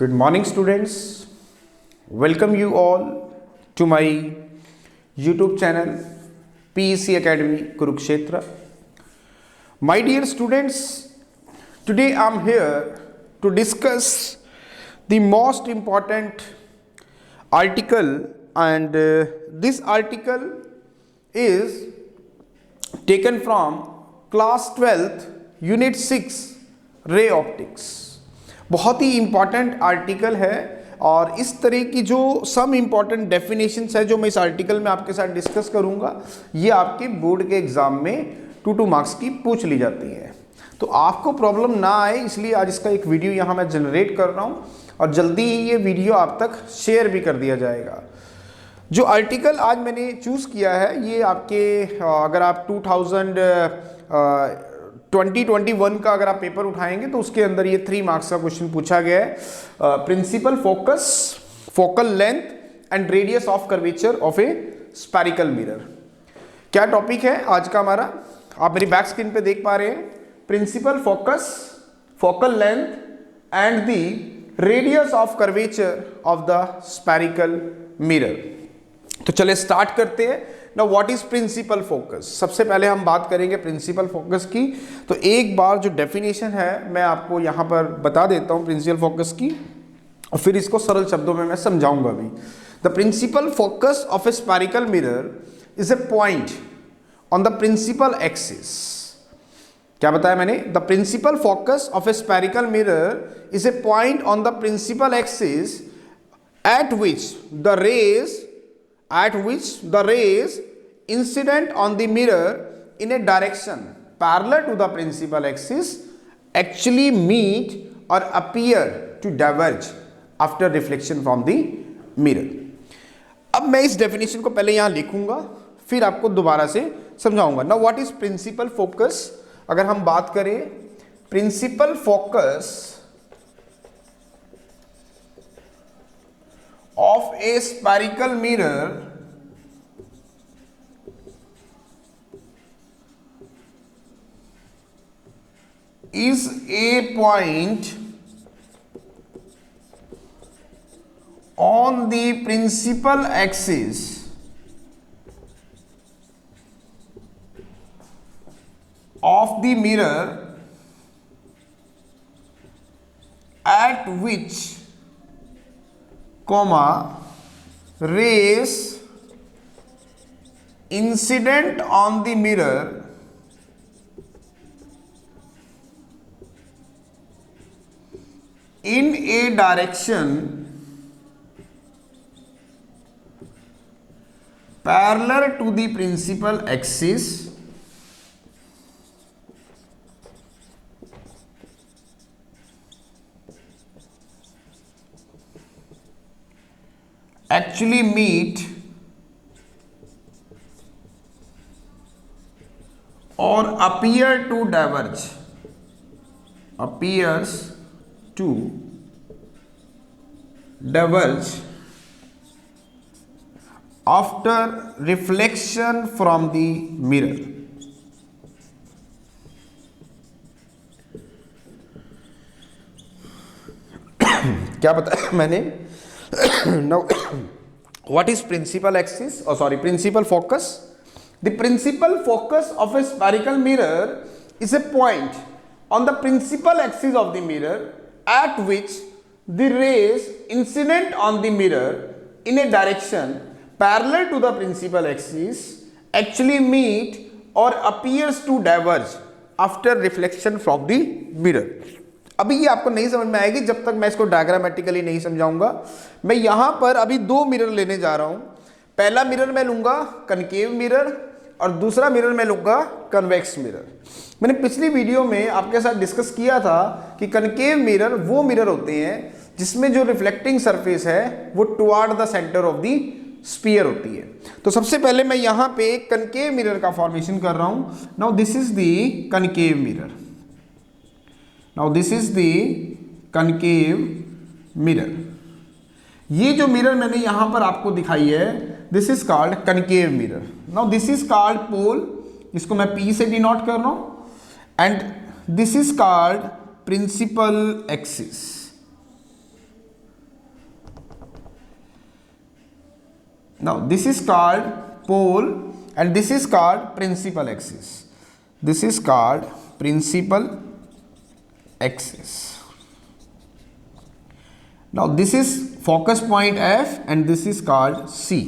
Good morning, students. Welcome you all to my YouTube channel PEC Academy Kurukshetra. My dear students, today I am here to discuss the most important article, and this article is taken from class 12th Unit 6 ray optics. बहुत ही important article है और इस तरह की जो some important definitions है जो मैं इस आर्टिकल में आपके साथ डिस्कस करूंगा, ये आपके बोर्ड के एग्जाम में 2 मार्क्स की पूछ ली जाती है. तो आपको प्रॉब्लम ना आए इसलिए आज इसका एक वीडियो यहाँ मैं जनरेट कर रहा हूँ और जल्दी ही ये वीडियो आप तक शेयर भी कर दिया जाएगा. जो आर्टिकल आज मैंने चूज़ किया है ये आपके अगर आप 2021 का अगर आप पेपर उठाएंगे तो उसके अंदर ये 3 मार्क्स का क्वेश्चन पूछा गया है. Principal focus, focal length and radius of curvature of a spherical mirror. क्या टॉपिक है आज का हमारा, आप मेरी बैक स्क्रीन पे देख पा रहे हैं. Principal focus, focal length and the radius of curvature of the spherical mirror. तो चले स्टार्ट करते हैं. Now what is principal focus? सबसे पहले हम बात करेंगे प्रिंसिपल फोकस की. तो एक बार जो डेफिनेशन है मैं आपको यहाँ पर बता देता हूँ प्रिंसिपल फोकस की और फिर इसको सरल शब्दों में मैं समझाऊंगा भी. The principal focus of a spherical mirror is a point on the principal axis. क्या बताया मैंने? The principal focus of a spherical mirror is a point on the principal axis at which the rays incident on the mirror in a direction parallel to the principal axis actually meet or appear to diverge after reflection from the mirror. अब मैं इस definition को पहले यहां लिखूंगा फिर आपको दोबारा से समझाऊंगा. Now what is principal focus? अगर हम बात करें principal focus of a spherical mirror is a point on the principal axis of the mirror at which rays incident on the mirror in a direction parallel to the principal axis actually meet or appears to diverge after reflection from the mirror. क्या बताया मैंने? Now what is principal axis, principal focus? The principal focus of a spherical mirror is a point on the principal axis of the mirror at which the rays incident on the mirror in a direction parallel to the principal axis actually meet or appears to diverge after reflection from the mirror. अभी ये आपको नहीं समझ में आएगी जब तक मैं इसको डायग्रामेटिकली नहीं समझाऊंगा. मैं यहां पर अभी 2 मिरर लेने जा रहा हूं. पहला मिरर मैं लूंगा कनकेव मिरर और दूसरा मिरर मैं लूंगा कन्वेक्स मिरर. मैंने पिछली वीडियो में आपके साथ डिस्कस किया था कि कनकेव मिरर वो मिरर होते हैं जिसमें जो रिफ्लेक्टिंग सरफेस है वो toward the centre of the sphere होती है. तो सबसे पहले मैं यहां पे कनकेव मिरर का फॉर्मेशन कर रहा हूं. Now this is the concave mirror. Now this is the concave mirror. ये जो मिरर मैंने यहां पर आपको दिखाई है this is called concave mirror. Now this is called pole, इसको मैं P से डिनोट कर रहा हूं, and this is called principal axis. Now this is called pole and this is called principal axis. This is called principal axis. Now this is focus point F and this is called C.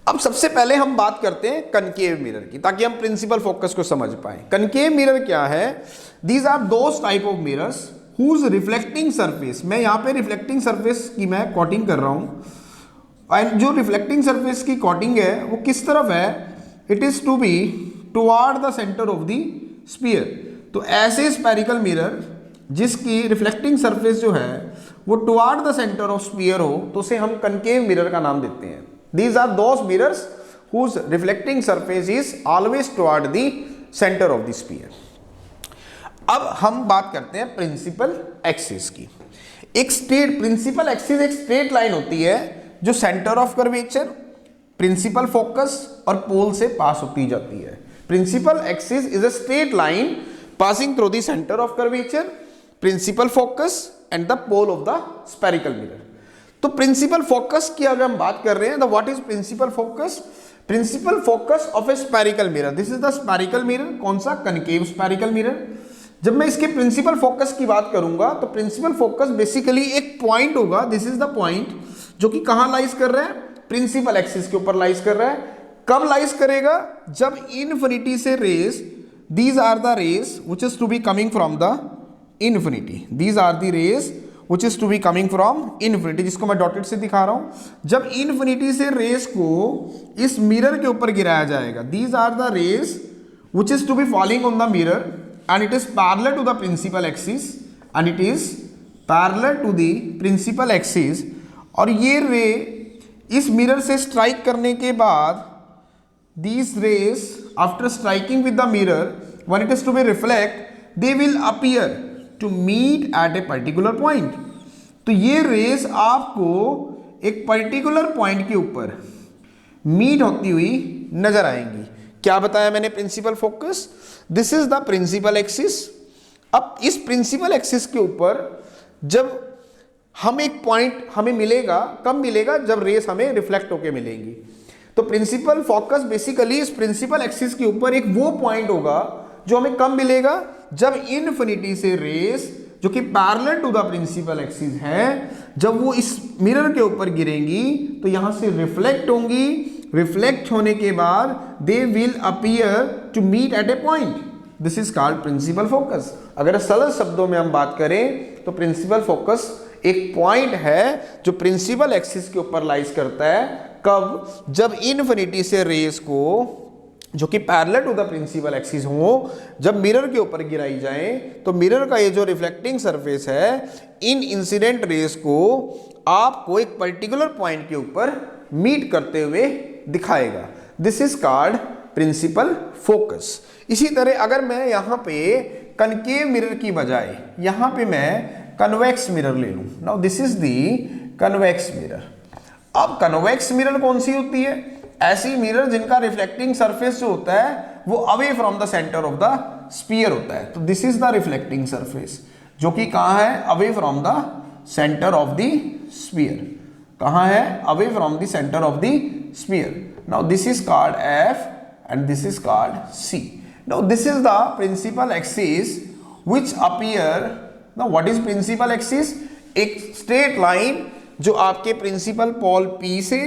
अब सबसे पहले हम बात करते हैं concave mirror की, ताकि हम प्रिंसिपल फोकस को समझ पाए. कनकेव मिरर क्या है? These are those type of mirrors whose reflecting surface, मैं यहाँ पे रिफ्लेक्टिंग सरफेस की मैं कोटिंग कर रहा हूँ, एंड जो रिफ्लेक्टिंग सरफेस की कोटिंग है वो किस तरफ है? It is to be toward the centre of the sphere. तो ऐसे स्फेरिकल मिरर जिसकी रिफ्लेक्टिंग सरफेस जो है वो toward the centre of sphere हो, तो उसे हम कनकेव मिरर का नाम देते हैं. These are those mirrors whose reflecting surface is always toward the center of the sphere. अब हम बात करते हैं प्रिंसिपल एक्सिस की. एक स्ट्रेट प्रिंसिपल एक्सिस एक स्ट्रेट लाइन होती है जो centre of curvature, principal focus और पोल से पास होती जाती है. Principal axis is a straight line passing through the centre of curvature, principal focus and the pole of the spherical mirror. तो प्रिंसिपल फोकस की अगर हम बात कर रहे हैं, तो what is principal focus? Principal focus of a spherical mirror. This is the spherical mirror. कौन सा? Concave spherical mirror. जब मैं इसके प्रिंसिपल फोकस की बात करूंगा तो प्रिंसिपल फोकस बेसिकली एक पॉइंट होगा. दिस इज द पॉइंट जो कि कहां लाइज कर रहा है? प्रिंसिपल एक्सिस के ऊपर लाइज कर रहा है. कब लाइज करेगा? जब इनफिनिटी से rays, these are the rays which is to be coming from the infinity. These are the rays which is to be coming from infinity, जिसको मैं डॉटेड से दिखा रहा हूं. जब इनफिनिटी से रेस को इस मिरर के ऊपर गिराया जाएगा, these are the rays which is to be falling on the mirror and it is parallel to the principal axis and it is parallel to the principal axis. और ये रे इस मिरर से स्ट्राइक करने के बाद these rays after striking with the mirror when it is to be reflect, they will appear to meet at a particular point. तो ये रेस आपको एक पर्टिकुलर पॉइंट के ऊपर मीट होती हुई नजर आएंगी. क्या बताया मैंने? Principal focus. This is the principal axis. अब इस प्रिंसिपल एक्सिस के ऊपर जब हम एक पॉइंट हमें मिलेगा, कब मिलेगा? जब रेस हमें रिफ्लेक्ट होके मिलेंगी. तो प्रिंसिपल फोकस बेसिकली इस प्रिंसिपल एक्सिस के ऊपर एक वो पॉइंट होगा जो हमें कब मिलेगा? जब इनफिनिटी से रेस जो कि parallel to the principal axis है, जब वो इस मिरर के ऊपर गिरेंगी तो यहां से रिफ्लेक्ट होंगी. रिफ्लेक्ट होने के बाद they will appear to meet at a point. This is called principal focus. अगर सरल शब्दों में हम बात करें तो प्रिंसिपल फोकस एक पॉइंट है जो प्रिंसिपल एक्सिस के ऊपर लाइज करता है. कब? जब इनफिनिटी से रेस को जो कि parallel to the principal axis हो, जब मिरर के ऊपर गिराई जाए तो मिरर का ये जो रिफ्लेक्टिंग सरफेस है इन इंसिडेंट रेस को आपको एक पर्टिकुलर पॉइंट के ऊपर मीट करते हुए दिखाएगा. This is called principal focus. इसी तरह अगर मैं यहाँ पे कनकेव मिरर की बजाय यहाँ पे मैं कन्वेक्स मिरर ले लूँ. Now this is the convex mirror. अब कन्वेक्स मिरर कौन सी होती है? ऐसी मिरर जिनका रिफ्लेक्टिंग सरफेस जो होता है वो away from the centre of the sphere होता है. तो this is the reflecting surface जो कि कहाँ है? Away from the centre of the sphere. कहाँ है? Away from the centre of the sphere. Now this is called F and this is called C. Now this is the principal axis which appear. Now what is principal axis? एक straight line जो आपके principal पोल P से,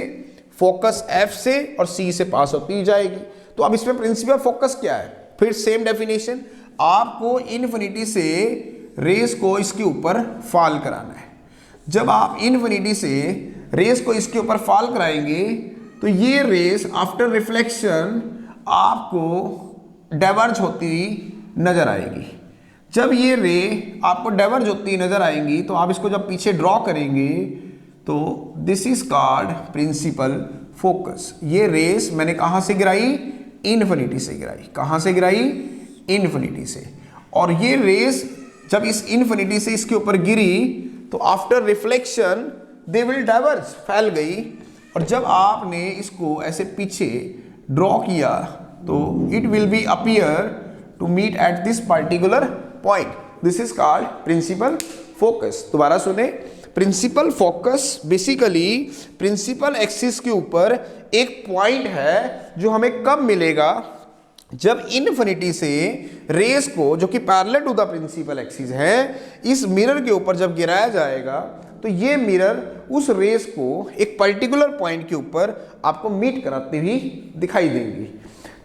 focus F से और C से pass होती जाएगी. तो अब इसमें प्रिंसिपल फोकस क्या है? फिर सेम डेफिनेशन. आपको इनफिनिटी से रेस को इसके ऊपर फॉल कराना है. जब आप इनफिनिटी से रेस को इसके ऊपर फॉल कराएंगे तो ये रेस आफ्टर रिफ्लेक्शन आपको डाइवर्ज होती हुई नजर आएगी. जब ये रे आपको डाइवर्ज होती नजर आएंगी तो आप इसको जब पीछे ड्रॉ करेंगे तो this is called principal focus. ये रेस मैंने कहां से गिराई? इनफिनिटी से गिराई. कहां से गिराई? इनफिनिटी से. और ये रेस जब इस इनफिनिटी से इसके ऊपर गिरी तो after reflection they will diverge, फैल गई. और जब आपने इसको ऐसे पीछे ड्रॉ किया तो it will be appear to meet at this particular point. This is called principal focus. दोबारा सुने. Principal focus basically principal axis के ऊपर एक पॉइंट है जो हमें कब मिलेगा, जब इन्फिनिटी से रेस को जो कि parallel to the principal axis है इस मिरर के ऊपर जब गिराया जाएगा तो ये मिरर उस रेस को एक पर्टिकुलर पॉइंट के ऊपर आपको मीट कराती हुई दिखाई देंगी।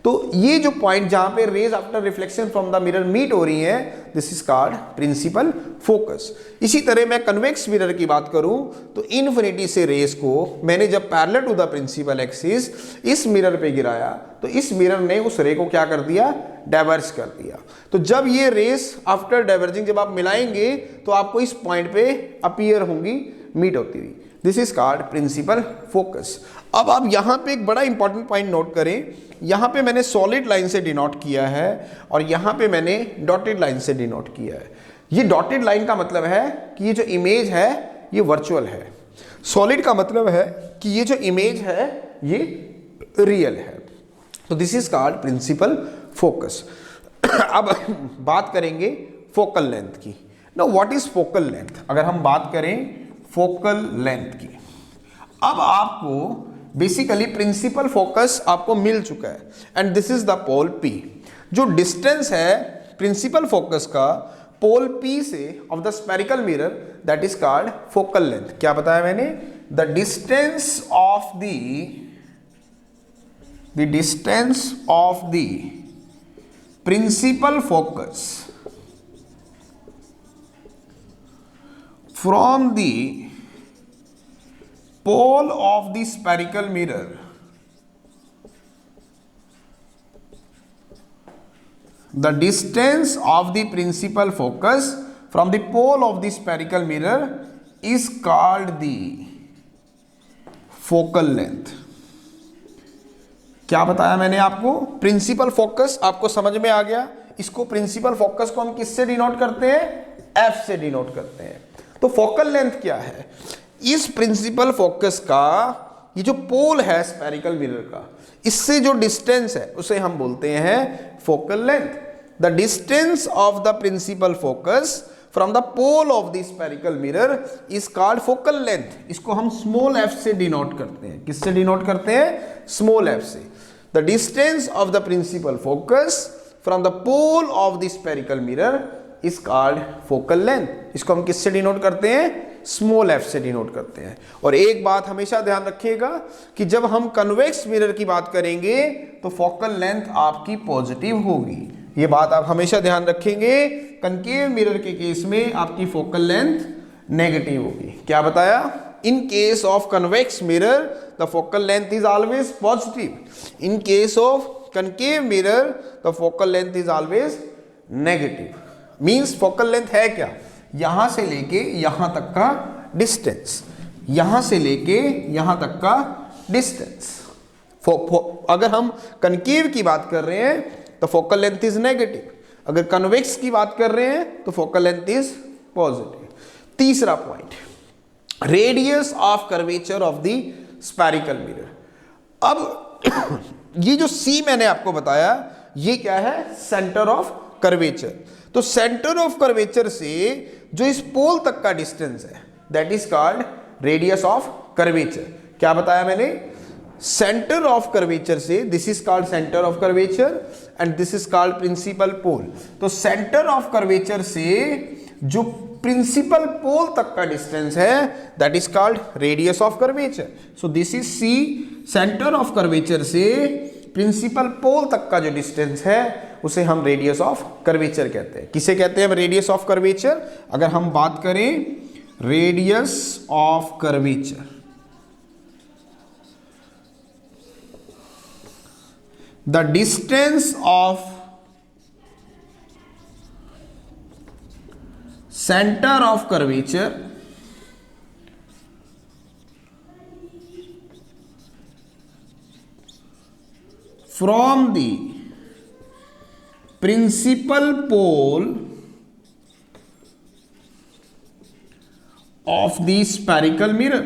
तो ये जो पॉइंट जहां पे rays after reflection from the mirror meet हो रही है, this is called principal focus. इसी तरह मैं कन्वेक्स मिरर की बात करूं तो इन्फिनिटी से रेस को मैंने जब parallel to the principal axis इस मिरर पे गिराया तो इस मिरर ने उस रे को क्या कर दिया, डाइवर्ज कर दिया। तो जब ये रेस आफ्टर डाइवर्जिंग जब आप मिलाएंगे तो आपको इस पॉइंट पे अपीयर होंगी, मीट होती हुई। This is called principal focus. अब आप यहां पे एक बड़ा इंपॉर्टेंट पॉइंट नोट करें, यहां पे मैंने सॉलिड लाइन से डिनोट किया है और यहां पे मैंने डॉटेड लाइन से डिनोट किया है। ये डॉटेड लाइन का मतलब है कि ये जो इमेज है ये वर्चुअल है, सॉलिड का मतलब है कि ये जो इमेज है ये रियल है। तो this is called principal focus. अब बात करेंगे फोकल लेंथ की। Now what is focal length? अगर हम बात करें फोकल लेंथ की, अब आपको बेसिकली प्रिंसिपल फोकस आपको मिल चुका है and this is the pole P। जो डिस्टेंस है प्रिंसिपल फोकस का पोल P से of the spherical mirror that is called focal length. क्या बताया मैंने? The distance of the principal focus from the pole of the spherical mirror the distance of the principal focus from the pole of the spherical mirror is called the focal length। क्या बताया मैंने आपको? Principal focus आपको समझ में आ गया। इसको principal focus को हम किससे डिनोट करते हैं? F से डिनोट करते हैं। तो फोकल लेंथ क्या है? इस प्रिंसिपल फोकस का ये जो पोल है स्फेरिकल मिरर का, इससे जो डिस्टेंस है उसे हम बोलते हैं focal length. The distance of the principal focus from the pole of the spherical mirror is called focal length. इसको हम स्मॉल f से डिनोट करते हैं। किससे डिनोट करते हैं? स्मॉल f से। The distance of the principal focus from the pole of the spherical mirror is called focal length. इसको हम किससे डिनोट करते हैं? स्मॉल f से डिनोट करते हैं। और एक बात हमेशा ध्यान रखिएगा कि जब हम कन्वेक्स मिरर की बात करेंगे तो फोकल लेंथ आपकी पॉजिटिव होगी। ये बात आप हमेशा ध्यान रखेंगे। कनकेव मिरर के केस में आपकी फोकल लेंथ नेगेटिव होगी। क्या बताया? In case of convex mirror the focal length is always positive. In case of concave mirror the focal length is always negative. Means focal length है क्या? यहां से लेके यहां तक का डिस्टेंस, यहां से लेके यहां तक का डिस्टेंस। अगर हम कनकेव की बात कर रहे हैं तो फोकल लेंथ इज नेगेटिव, अगर कन्वेक्स की बात कर रहे हैं तो फोकल लेंथ इज पॉजिटिव। तीसरा point, radius of curvature of the spherical mirror. अब ये जो C मैंने आपको बताया ये क्या है? Centre of curvature. तो सेंटर ऑफ कर्वेचर से जो इस पोल तक का डिस्टेंस है that is called radius of curvature. क्या बताया मैंने? सेंटर ऑफ कर्वेचर से, this is called centre of curvature and this is called principal pole. तो सेंटर ऑफ कर्वेचर से जो प्रिंसिपल पोल तक का डिस्टेंस है that is called radius of curvature. So this is C। Centre of curvature से principal पोल तक का जो डिस्टेंस है उसे हम रेडियस ऑफ कर्वेचर कहते हैं। किसे कहते हैं रेडियस ऑफ कर्वेचर? अगर हम बात करें radius of curvature, the distance of centre of curvature from the principal pole of the spherical mirror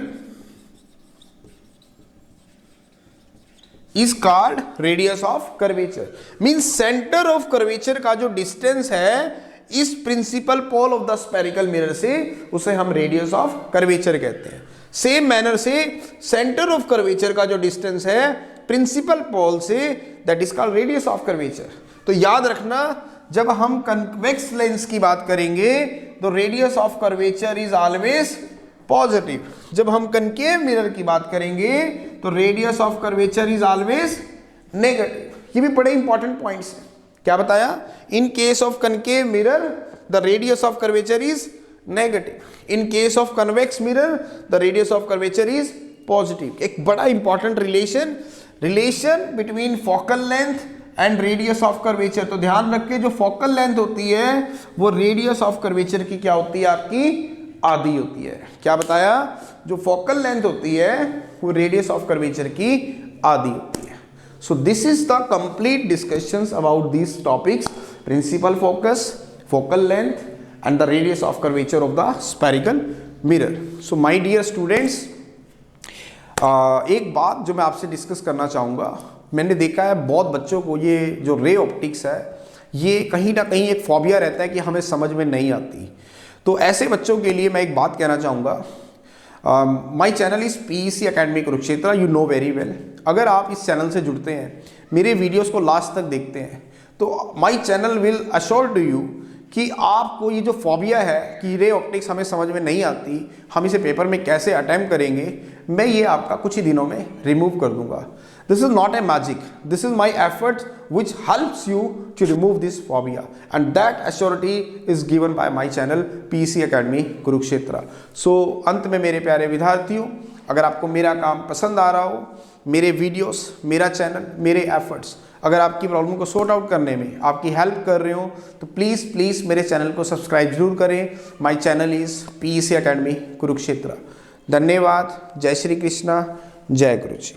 is called radius of curvature। Means centre of curvature का जो डिस्टेंस है इस principal pole of the spherical mirror से, उसे हम radius of curvature कहते हैं। Same manner से सेंटर ऑफ कर्वेचर का जो डिस्टेंस है प्रिंसिपल पोल से, that is called radius of curvature. तो याद रखना, जब हम कन्वेक्स लेंस की बात करेंगे तो radius of curvature is always positive. जब हम कनकेव मिरर की बात करेंगे तो radius of curvature is always negative. ये भी बड़े इंपॉर्टेंट पॉइंट्स हैं। क्या बताया? In case of concave mirror the radius of curvature is negative, in case of convex mirror the radius of curvature is positive. एक बड़ा important relation between focal length and radius of curvature. तो ध्यान रख के, जो focal length होती है वो रेडियस ऑफ कर्वेचर की क्या होती है? आपकी आधी होती है। क्या बताया? जो फोकल लेंथ होती है वो रेडियस ऑफ कर्वेचर की आधी होती है। So this is the complete discussions about this topics, principal focus, focal length and the radius of curvature of the spherical mirror. So my dear students, एक बात जो मैं आपसे डिस्कस करना चाहूँगा, मैंने देखा है बहुत बच्चों को ये जो रे ऑप्टिक्स है ये कहीं ना कहीं एक फोबिया रहता है कि हमें समझ में नहीं आती। तो ऐसे बच्चों के लिए मैं एक बात कहना चाहूँगा, my channel is PEC academy Kurukshetra, you know very well. अगर आप इस चैनल से जुड़ते हैं, मेरे वीडियोस को लास्ट तक देखते हैं, तो my channel will assure to you कि आपको ये जो फोबिया है कि रे ऑप्टिक्स हमें समझ में नहीं आती, हम इसे पेपर में कैसे अटैम्प्ट करेंगे, मैं ये आपका कुछ ही दिनों में रिमूव कर दूंगा। This is not a magic, this is my effort which helps you to remove this phobia and that assurity is given by my channel PEC academy Kurukshetra. So अंत में मेरे प्यारे विद्यार्थियों, अगर आपको मेरा काम पसंद आ रहा हो, मेरे वीडियोस, मेरा चैनल, मेरे एफर्ट्स अगर आपकी प्रॉब्लम को सॉर्ट आउट करने में आपकी हेल्प कर रहे हो, तो प्लीज़ मेरे चैनल को सब्सक्राइब जरूर करें। My channel is PEC academy Kurukshetra. धन्यवाद। जय श्री कृष्णा, जय गुरु जी।